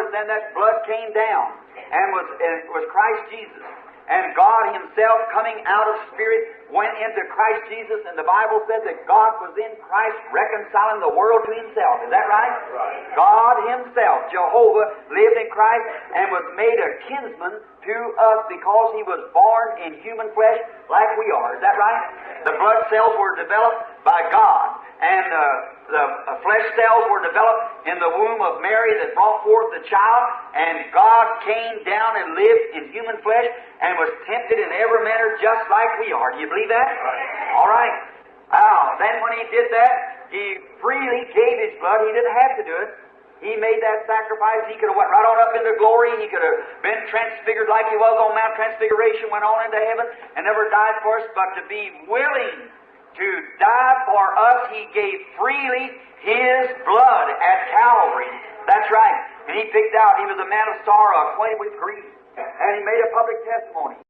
waters, then that blood came down, and it was Christ Jesus. And God Himself, coming out of Spirit, went into Christ Jesus, and the Bible said that God was in Christ reconciling the world to Himself. Is that right? Right. God Himself, Jehovah, lived in Christ and was made a kinsman to us because He was born in human flesh like we are. Is that right? The blood cells were developed by God, and the flesh cells were developed in the womb of Mary that brought forth the child, and God came down and lived in human flesh and was tempted in every manner just like we are. Do you believe that? Right. All right. Now, then when He did that, He freely gave His blood. He didn't have to do it. He made that sacrifice. He could have went right on up into glory. He could have been transfigured like He was on Mount Transfiguration, went on into heaven, and never died for us. But to be willing to die for us, He gave freely His blood at Calvary. That's right. And He picked out, He was a man of sorrow, acquainted with grief. And He made a public testimony.